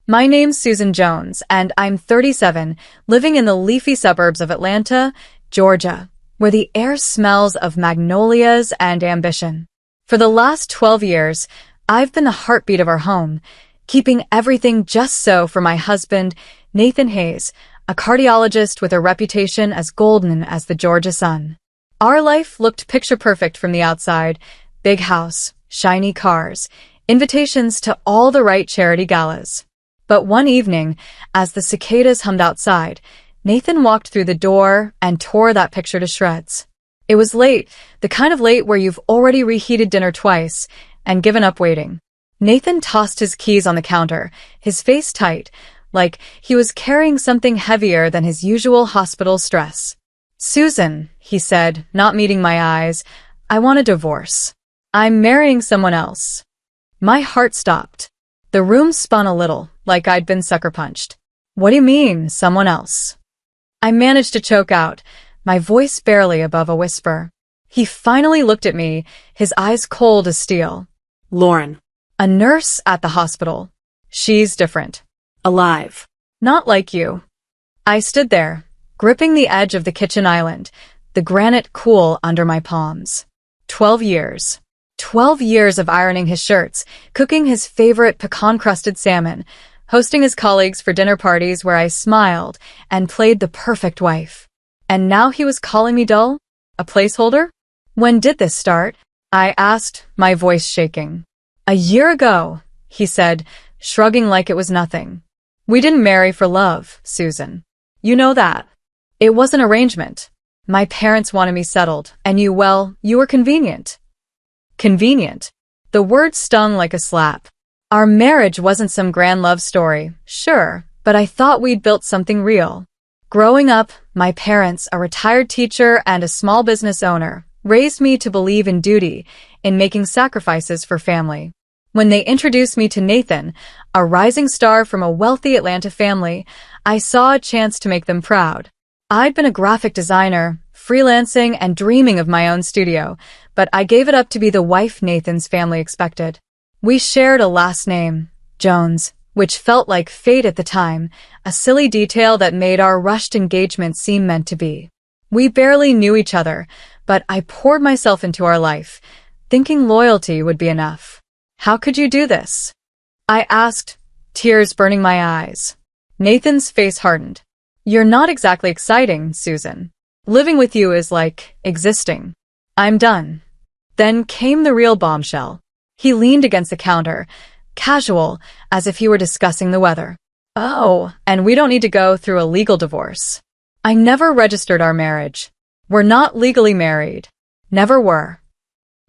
My name's Susan Jones, and I'm 37, living in the leafy suburbs of Atlanta, Georgia, where the air smells of magnolias and ambition. For the last 12 years, I've been the heartbeat of our home, keeping everything just so for my husband, Nathan Hayes, a cardiologist with a reputation as golden as the Georgia sun. Our life looked picture-perfect from the outside: big house, shiny cars, invitations to all the right charity galas. But one evening, as the cicadas hummed outside, Nathan walked through the door and tore that picture to shreds. It was late, the kind of late where you've already reheated dinner twice and given up waiting. Nathan tossed his keys on the counter, his face tight, like he was carrying something heavier than his usual hospital stress. "Susan," he said, not meeting my eyes, "I want a divorce. I'm marrying someone else." My heart stopped. The room spun a little, like I'd been sucker-punched. "What do you mean, someone else?" I managed to choke out, my voice barely above a whisper. He finally looked at me, his eyes cold as steel. "Lauren." "A nurse at the hospital. She's different." "Alive." "Not like you." I stood there, gripping the edge of the kitchen island, the granite cool under my palms. 12 years. 12 years of ironing his shirts, cooking his favorite pecan-crusted salmon, hosting his colleagues for dinner parties where I smiled and played the perfect wife. And now he was calling me dull? A placeholder? "When did this start?" I asked, my voice shaking. "A year ago," he said, shrugging like it was nothing. "We didn't marry for love, Susan. You know that. It was an arrangement. My parents wanted me settled, and you were convenient." Convenient. The word stung like a slap. Our marriage wasn't some grand love story, sure, but I thought we'd built something real. Growing up, my parents, a retired teacher and a small business owner, raised me to believe in duty, in making sacrifices for family. When they introduced me to Nathan, a rising star from a wealthy Atlanta family, I saw a chance to make them proud. I'd been a graphic designer, freelancing and dreaming of my own studio, but I gave it up to be the wife Nathan's family expected. We shared a last name, Jones, which felt like fate at the time, a silly detail that made our rushed engagement seem meant to be. We barely knew each other, but I poured myself into our life, thinking loyalty would be enough. "How could you do this?" I asked, tears burning my eyes. Nathan's face hardened. "You're not exactly exciting, Susan. Living with you is like existing. I'm done." Then came the real bombshell. He leaned against the counter, casual, as if he were discussing the weather. "Oh, and we don't need to go through a legal divorce. I never registered our marriage. We're not legally married. Never were."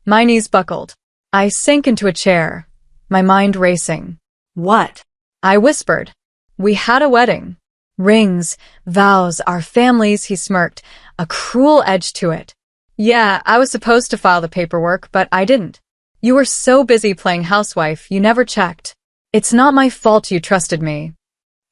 My knees buckled. I sank into a chair, my mind racing. "What?" I whispered. "We had a wedding. Rings, vows, our families," he smirked, a cruel edge to it. "Yeah, I was supposed to file the paperwork, but I didn't. You were so busy playing housewife, you never checked. It's not my fault you trusted me."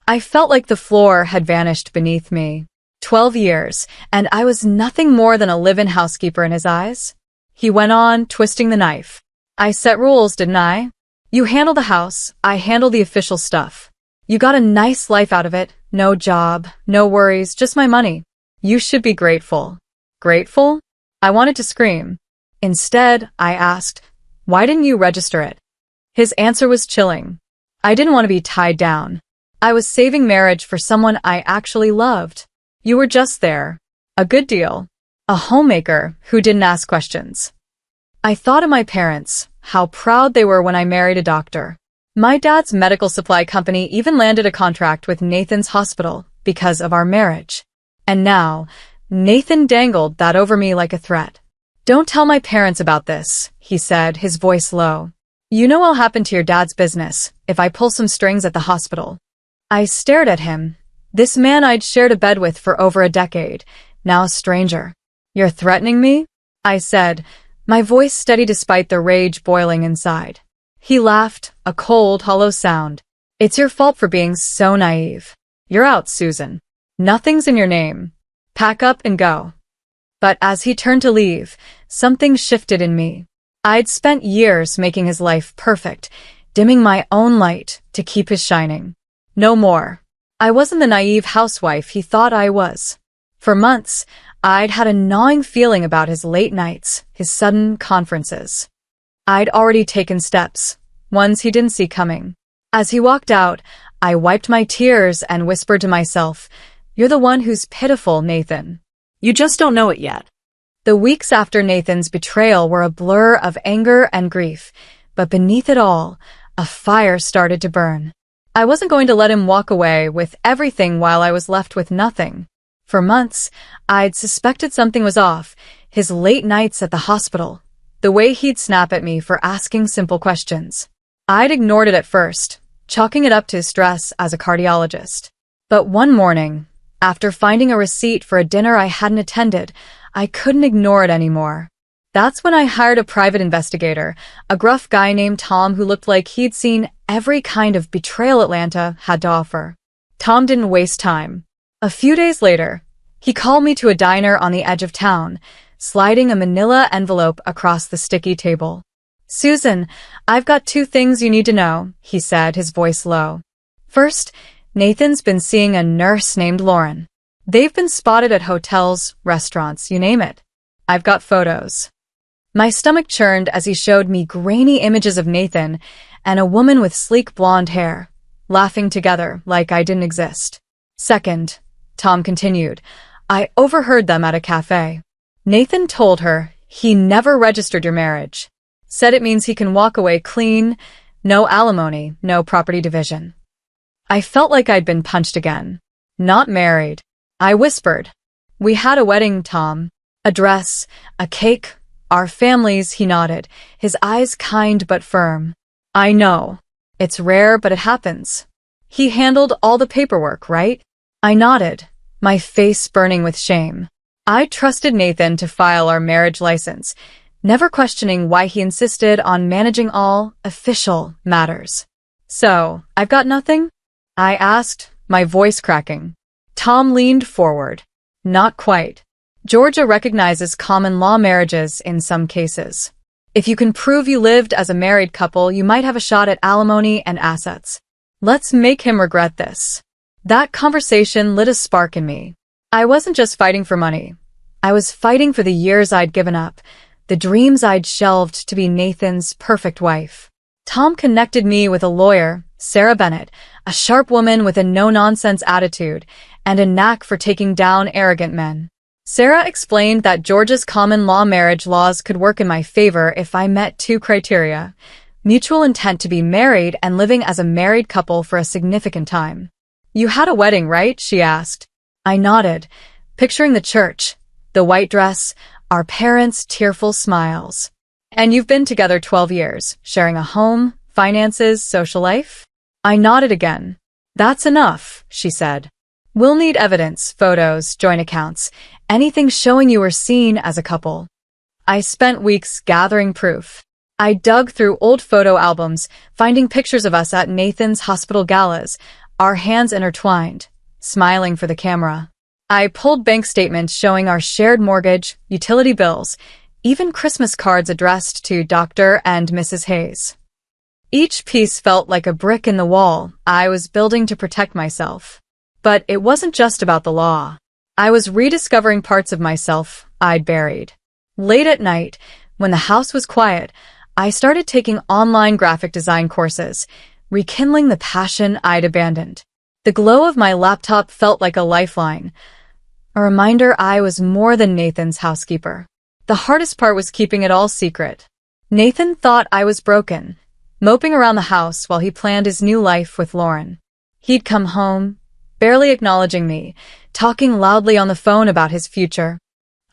I felt like the floor had vanished beneath me. 12 years, and I was nothing more than a live-in housekeeper in his eyes. He went on, twisting the knife. "I set rules, didn't I? You handle the house, I handle the official stuff. You got a nice life out of it, no job, no worries, just my money. You should be grateful." Grateful? I wanted to scream. Instead, I asked, "Why didn't you register it?" His answer was chilling. I didn't want to be tied down. I was saving marriage for someone I actually loved. You were just there. A good deal. A homemaker who didn't ask questions. I thought of my parents, how proud they were when I married a doctor. My dad's medical supply company even landed a contract with Nathan's hospital because of our marriage. And now, Nathan dangled that over me like a threat. "Don't tell my parents about this," he said, his voice low. "You know what'll happen to your dad's business if I pull some strings at the hospital." I stared at him. This man I'd shared a bed with for over a decade, now a stranger. "You're threatening me?" I said, my voice steady despite the rage boiling inside. He laughed, a cold, hollow sound. "It's your fault for being so naive. You're out, Susan. Nothing's in your name. Pack up and go." But as he turned to leave, something shifted in me. I'd spent years making his life perfect, dimming my own light to keep his shining. No more. I wasn't the naive housewife he thought I was. For months, I'd had a gnawing feeling about his late nights, his sudden conferences. I'd already taken steps, ones he didn't see coming. As he walked out, I wiped my tears and whispered to myself, "You're the one who's pitiful, Nathan." You just don't know it yet. The weeks after Nathan's betrayal were a blur of anger and grief, but beneath it all, a fire started to burn. I wasn't going to let him walk away with everything while I was left with nothing. For months, I'd suspected something was off, his late nights at the hospital, the way he'd snap at me for asking simple questions. I'd ignored it at first, chalking it up to his stress as a cardiologist. But one morning, after finding a receipt for a dinner I hadn't attended, I couldn't ignore it anymore. That's when I hired a private investigator, a gruff guy named Tom who looked like he'd seen every kind of betrayal Atlanta had to offer. Tom didn't waste time. A few days later, he called me to a diner on the edge of town, sliding a manila envelope across the sticky table. "Susan, I've got 2 things you need to know," he said, his voice low. "First, Nathan's been seeing a nurse named Lauren. They've been spotted at hotels, restaurants, you name it. I've got photos." My stomach churned as he showed me grainy images of Nathan and a woman with sleek blonde hair, laughing together like I didn't exist. "Second," Tom continued, "I overheard them at a cafe. Nathan told her he never registered your marriage. Said it means he can walk away clean, no alimony, no property division." I felt like I'd been punched again. "Not married," I whispered. "We had a wedding, Tom. A dress, a cake, our families," he nodded, his eyes kind but firm. "I know. It's rare, but it happens. He handled all the paperwork, right?" I nodded, my face burning with shame. I trusted Nathan to file our marriage license, never questioning why he insisted on managing all official matters. "So, I've got nothing?" I asked, my voice cracking. Tom leaned forward. "Not quite. Georgia recognizes common law marriages in some cases. If you can prove you lived as a married couple, you might have a shot at alimony and assets. Let's make him regret this." That conversation lit a spark in me. I wasn't just fighting for money. I was fighting for the years I'd given up, the dreams I'd shelved to be Nathan's perfect wife. Tom connected me with a lawyer, Sarah Bennett, a sharp woman with a no-nonsense attitude and a knack for taking down arrogant men. Sarah explained that Georgia's common law marriage laws could work in my favor if I met 2 criteria: mutual intent to be married and living as a married couple for a significant time. "You had a wedding, right?" she asked. I nodded, picturing the church, the white dress, our parents' tearful smiles. "And you've been together 12 years, sharing a home, finances, social life?" I nodded again. "That's enough," she said. "We'll need evidence, photos, joint accounts, anything showing you were seen as a couple." I spent weeks gathering proof. I dug through old photo albums, finding pictures of us at Nathan's hospital galas, our hands intertwined, smiling for the camera. I pulled bank statements showing our shared mortgage, utility bills, even Christmas cards addressed to Dr. and Mrs. Hayes. Each piece felt like a brick in the wall I was building to protect myself. But it wasn't just about the law. I was rediscovering parts of myself I'd buried. Late at night, when the house was quiet, I started taking online graphic design courses, rekindling the passion I'd abandoned. The glow of my laptop felt like a lifeline, a reminder I was more than Nathan's housekeeper. The hardest part was keeping it all secret. Nathan thought I was broken, moping around the house while he planned his new life with Lauren. He'd come home, barely acknowledging me, talking loudly on the phone about his future.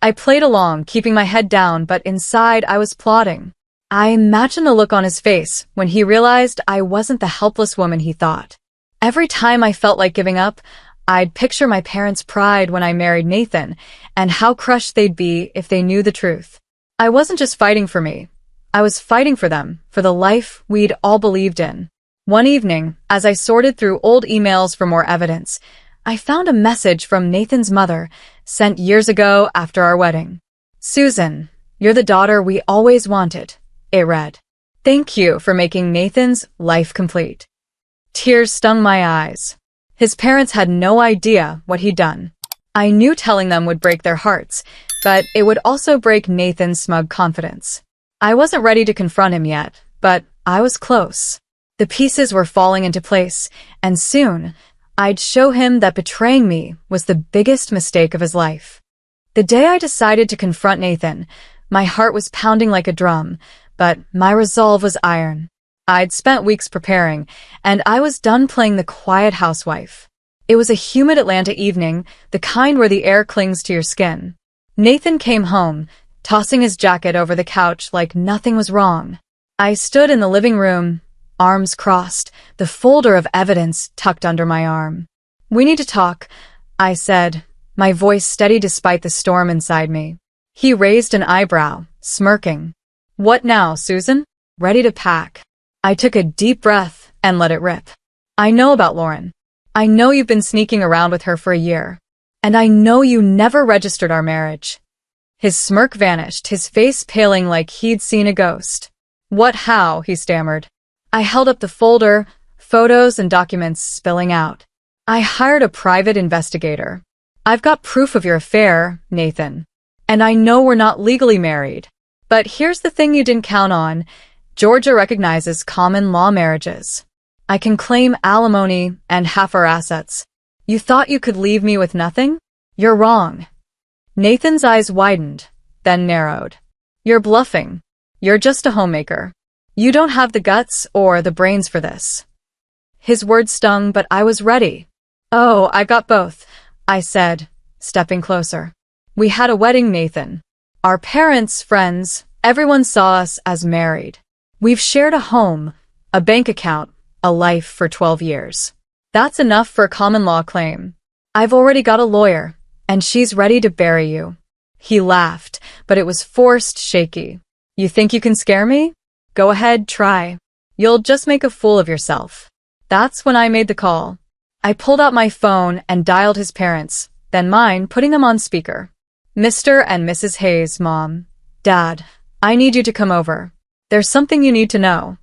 I played along, keeping my head down, but inside I was plotting. I imagined the look on his face when he realized I wasn't the helpless woman he thought. Every time I felt like giving up, I'd picture my parents' pride when I married Nathan and how crushed they'd be if they knew the truth. I wasn't just fighting for me. I was fighting for them, for the life we'd all believed in. One evening, as I sorted through old emails for more evidence, I found a message from Nathan's mother, sent years ago after our wedding. "Susan, you're the daughter we always wanted," it read. "Thank you for making Nathan's life complete." Tears stung my eyes. His parents had no idea what he'd done. I knew telling them would break their hearts, but it would also break Nathan's smug confidence. I wasn't ready to confront him yet, but I was close. The pieces were falling into place, and soon, I'd show him that betraying me was the biggest mistake of his life. The day I decided to confront Nathan, my heart was pounding like a drum, but my resolve was iron. I'd spent weeks preparing, and I was done playing the quiet housewife. It was a humid Atlanta evening, the kind where the air clings to your skin. Nathan came home, tossing his jacket over the couch like nothing was wrong. I stood in the living room, arms crossed, the folder of evidence tucked under my arm. "We need to talk," I said, my voice steady despite the storm inside me. He raised an eyebrow, smirking. "What now, Susan? Ready to pack?" I took a deep breath and let it rip. "I know about Lauren. I know you've been sneaking around with her for a year. And I know you never registered our marriage." His smirk vanished, his face paling like he'd seen a ghost. "What, how?" he stammered. I held up the folder, photos and documents spilling out. "I hired a private investigator. I've got proof of your affair, Nathan. And I know we're not legally married. But here's the thing you didn't count on. Georgia recognizes common law marriages. I can claim alimony and half our assets. You thought you could leave me with nothing? You're wrong." Nathan's eyes widened, then narrowed. "You're bluffing. You're just a homemaker. You don't have the guts or the brains for this." His words stung, but I was ready. "Oh, I've got both," I said, stepping closer. "We had a wedding, Nathan. Our parents, friends, everyone saw us as married. We've shared a home, a bank account, a life for 12 years. That's enough for a common law claim. I've already got a lawyer, and she's ready to bury you." He laughed, but it was forced, shaky. "You think you can scare me? Go ahead, try. You'll just make a fool of yourself." That's when I made the call. I pulled out my phone and dialed his parents, then mine, putting them on speaker. "Mr. and Mrs. Hayes, Mom. Dad, I need you to come over. There's something you need to know."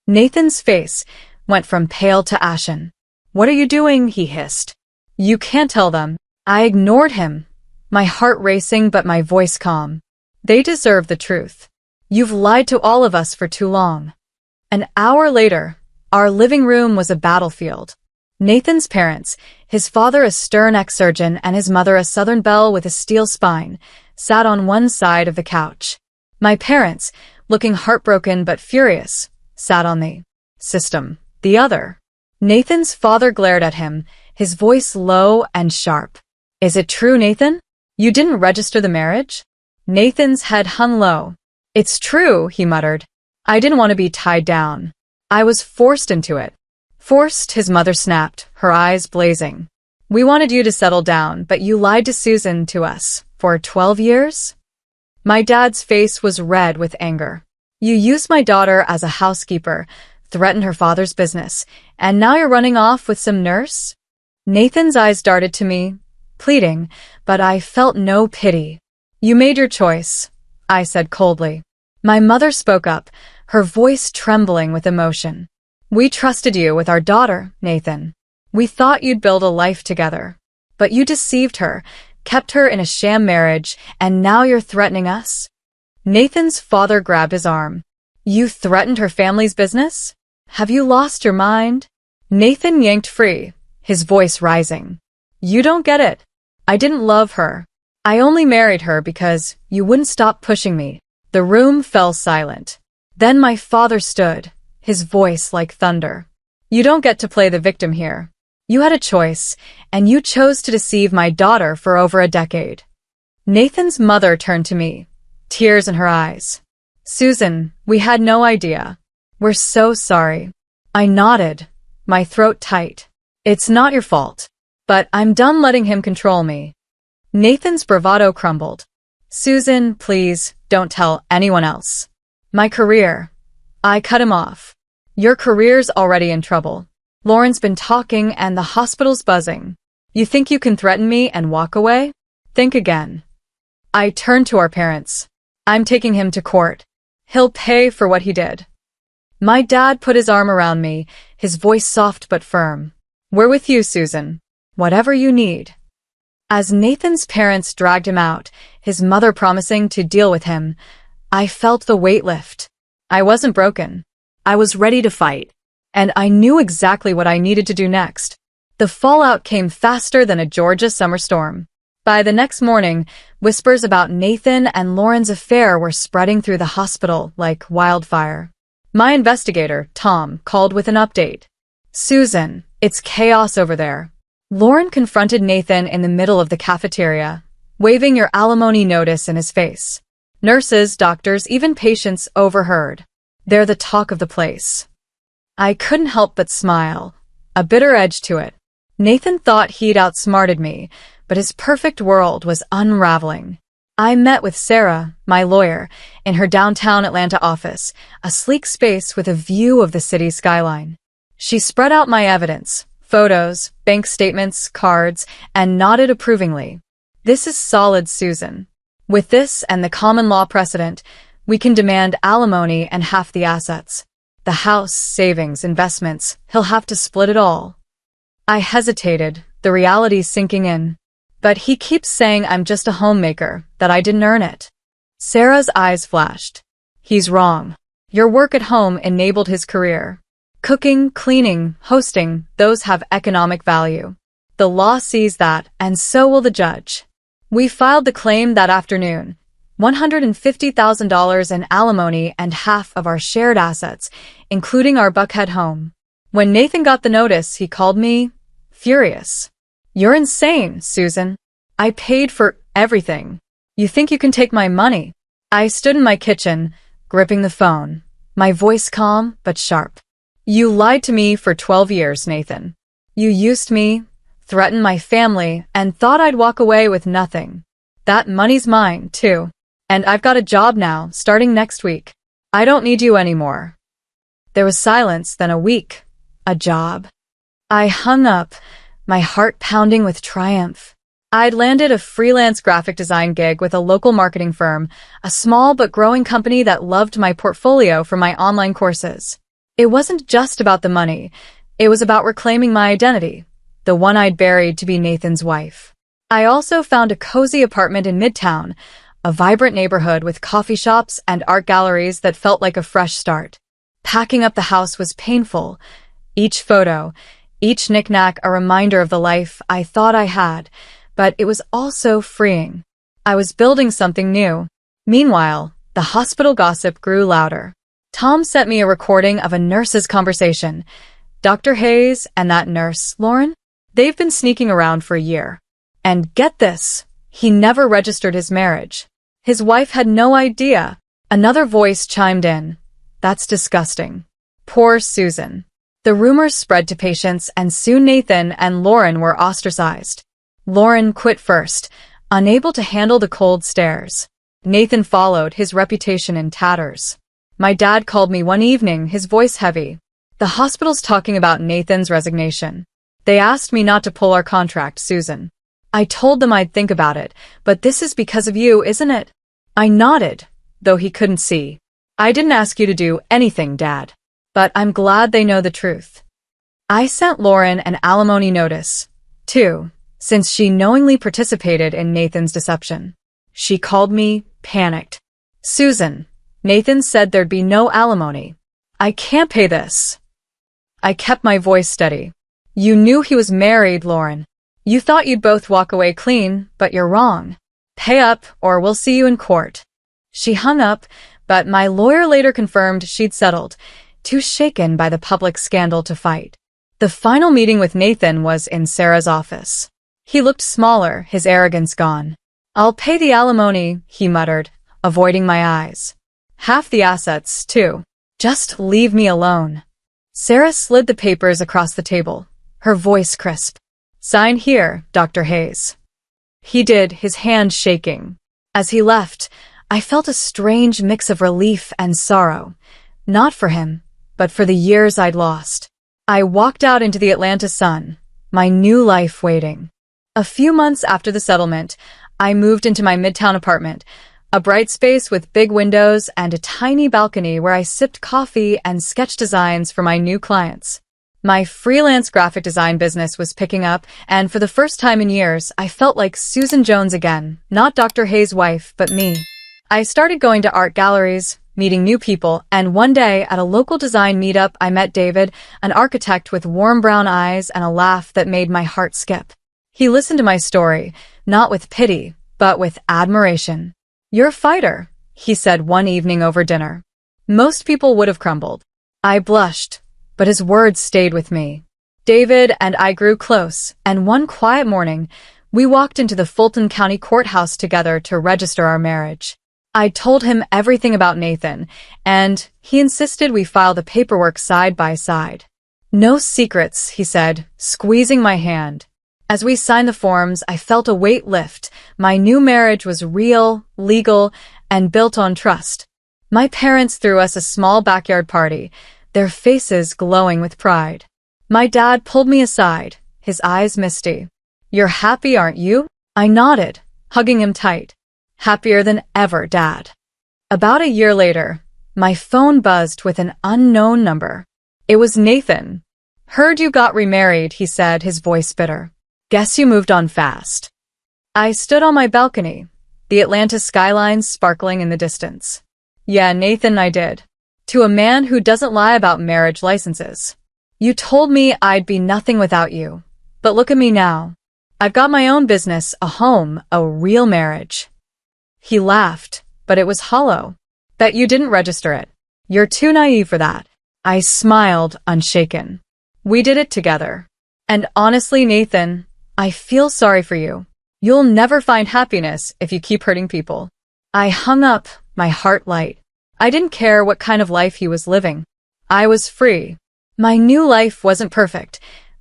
Nathan's face went from pale to ashen. "What are you doing?" he hissed. "You can't tell them." I ignored him, my heart racing but my voice calm. "They deserve the truth. You've lied to all of us for too long." An hour later, our living room was a battlefield. Nathan's parents, his father a stern ex-surgeon and his mother a Southern belle with a steel spine, sat on one side of the couch. My parents, looking heartbroken but furious, sat on the system, the other. Nathan's father glared at him, his voice low and sharp. "Is it true, Nathan? You didn't register the marriage?" Nathan's head hung low. "It's true," he muttered. "I didn't want to be tied down. I was forced into it." "Forced?" his mother snapped, her eyes blazing. "We wanted you to settle down, but you lied to Susan, to us, for 12 years?" My dad's face was red with anger. "You used my daughter as a housekeeper, threatened her father's business, and now you're running off with some nurse?" Nathan's eyes darted to me, pleading, but I felt no pity. "You made your choice," I said coldly. My mother spoke up, her voice trembling with emotion. "We trusted you with our daughter, Nathan. We thought you'd build a life together. But you deceived her, kept her in a sham marriage, and now you're threatening us?" Nathan's father grabbed his arm. "You threatened her family's business? Have you lost your mind?" Nathan yanked free, his voice rising. "You don't get it. I didn't love her. I only married her because you wouldn't stop pushing me." The room fell silent. Then my father stood, his voice like thunder. "You don't get to play the victim here. You had a choice, and you chose to deceive my daughter for over a decade." Nathan's mother turned to me, tears in her eyes. "Susan, we had no idea. We're so sorry." I nodded, my throat tight. "It's not your fault. But I'm done letting him control me." Nathan's bravado crumbled. "Susan, please, don't tell anyone else." "My career." I cut him off. "Your career's already in trouble. Lauren's been talking and the hospital's buzzing. You think you can threaten me and walk away? Think again." I turned to our parents. "I'm taking him to court. He'll pay for what he did." My dad put his arm around me, his voice soft but firm. We're with you, Susan. Whatever you need. As Nathan's parents dragged him out, his mother promising to deal with him, I felt the weight lift. I wasn't broken. I was ready to fight. And I knew exactly what I needed to do next. The fallout came faster than a Georgia summer storm. By the next morning, whispers about Nathan and Lauren's affair were spreading through the hospital like wildfire. My investigator, Tom, called with an update. Susan, it's chaos over there. Lauren confronted Nathan in the middle of the cafeteria, waving your alimony notice in his face. Nurses, doctors, even patients overheard. They're the talk of the place. I couldn't help but smile, a bitter edge to it. Nathan thought he'd outsmarted me, but his perfect world was unraveling. I met with Sarah, my lawyer, in her downtown Atlanta office, a sleek space with a view of the city's skyline. She spread out my evidence, photos, bank statements, cards, and nodded approvingly. This is solid, Susan. With this and the common law precedent, we can demand alimony and half the assets. The house, savings, investments, he'll have to split it all. I hesitated, the reality sinking in. But he keeps saying I'm just a homemaker, that I didn't earn it. Sarah's eyes flashed. He's wrong. Your work at home enabled his career. Cooking, cleaning, hosting, those have economic value. The law sees that, and so will the judge. We filed the claim that afternoon. $150,000 in alimony and half of our shared assets, including our Buckhead home. When Nathan got the notice, he called me furious. You're insane, Susan. I paid for everything. You think you can take my money? I stood in my kitchen, gripping the phone, my voice calm but sharp. You lied to me for 12 years, Nathan. You used me, threatened my family, and thought I'd walk away with nothing. That money's mine, too. And I've got a job now, starting next week. I don't need you anymore. There was silence, then a week. A job. I hung up, my heart pounding with triumph. I'd landed a freelance graphic design gig with a local marketing firm, a small but growing company that loved my portfolio for my online courses. It wasn't just about the money. It was about reclaiming my identity, the one I'd buried to be Nathan's wife. I also found a cozy apartment in Midtown, a vibrant neighborhood with coffee shops and art galleries that felt like a fresh start. Packing up the house was painful. Each photo, each knick-knack a reminder of the life I thought I had, but it was also freeing. I was building something new. Meanwhile, the hospital gossip grew louder. Tom sent me a recording of a nurse's conversation. Dr. Hayes and that nurse, Lauren, they've been sneaking around for a year. And get this, he never registered his marriage. His wife had no idea. Another voice chimed in. That's disgusting. Poor Susan. The rumors spread to patients, and soon Nathan and Lauren were ostracized. Lauren quit first, unable to handle the cold stares. Nathan followed, his reputation in tatters. My dad called me one evening, his voice heavy. The hospital's talking about Nathan's resignation. They asked me not to pull our contract, Susan. I told them I'd think about it, but this is because of you, isn't it? I nodded, though he couldn't see. I didn't ask you to do anything, Dad. But I'm glad they know the truth. I sent Lauren an alimony notice, too, since she knowingly participated in Nathan's deception. She called me, panicked. Susan, Nathan said there'd be no alimony. I can't pay this. I kept my voice steady. You knew he was married, Lauren. You thought you'd both walk away clean, but you're wrong. Pay up, or we'll see you in court. She hung up, but my lawyer later confirmed she'd settled, too shaken by the public scandal to fight. The final meeting with Nathan was in Sarah's office. He looked smaller, his arrogance gone. I'll pay the alimony, he muttered, avoiding my eyes. Half the assets, too. Just leave me alone. Sarah slid the papers across the table, her voice crisp. Sign here, Dr. Hayes. He did, his hand shaking. As he left, I felt a strange mix of relief and sorrow. Not for him, but for the years I'd lost. I walked out into the Atlanta sun, my new life waiting. A few months after the settlement, I moved into my Midtown apartment, a bright space with big windows and a tiny balcony where I sipped coffee and sketched designs for my new clients. My freelance graphic design business was picking up, and for the first time in years, I felt like Susan Jones again, not Dr. Hayes' wife, but me. I started going to art galleries, meeting new people, and one day at a local design meetup, I met David, an architect with warm brown eyes and a laugh that made my heart skip. He listened to my story, not with pity, but with admiration. "You're a fighter," he said one evening over dinner. Most people would have crumbled. I blushed, but his words stayed with me. David and I grew close, and one quiet morning, we walked into the Fulton County Courthouse together to register our marriage. I told him everything about Nathan, and he insisted we file the paperwork side by side. "No secrets," he said, squeezing my hand. As we signed the forms, I felt a weight lift. My new marriage was real, legal, and built on trust. My parents threw us a small backyard party, their faces glowing with pride. My dad pulled me aside, his eyes misty. "You're happy, aren't you?" I nodded, hugging him tight. "Happier than ever, Dad." About a year later, my phone buzzed with an unknown number. It was Nathan. "Heard you got remarried," he said, his voice bitter. "Guess you moved on fast." I stood on my balcony, the Atlanta skyline sparkling in the distance. "Yeah, Nathan, I did. To a man who doesn't lie about marriage licenses. You told me I'd be nothing without you. But look at me now. I've got my own business, a home, a real marriage." He laughed, but it was hollow. "Bet you didn't register it. You're too naive for that." I smiled, unshaken. "We did it together. And honestly, Nathan, I feel sorry for you. You'll never find happiness if you keep hurting people." I hung up, my heart light. I didn't care what kind of life he was living. I was free. My new life wasn't perfect.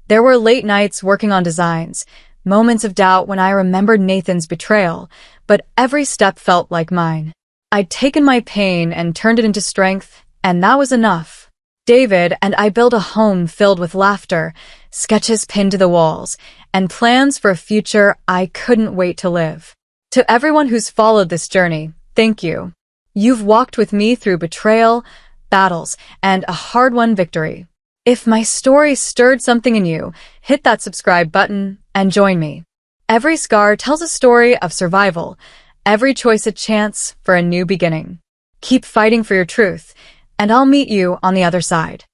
There were late nights working on designs, moments of doubt when I remembered Nathan's betrayal, but every step felt like mine. I'd taken my pain and turned it into strength, and that was enough. David and I built a home filled with laughter, sketches pinned to the walls, and plans for a future I couldn't wait to live. To everyone who's followed this journey, thank you. You've walked with me through betrayal, battles, and a hard-won victory. If my story stirred something in you, hit that subscribe button and join me. Every scar tells a story of survival, every choice a chance for a new beginning. Keep fighting for your truth, and I'll meet you on the other side.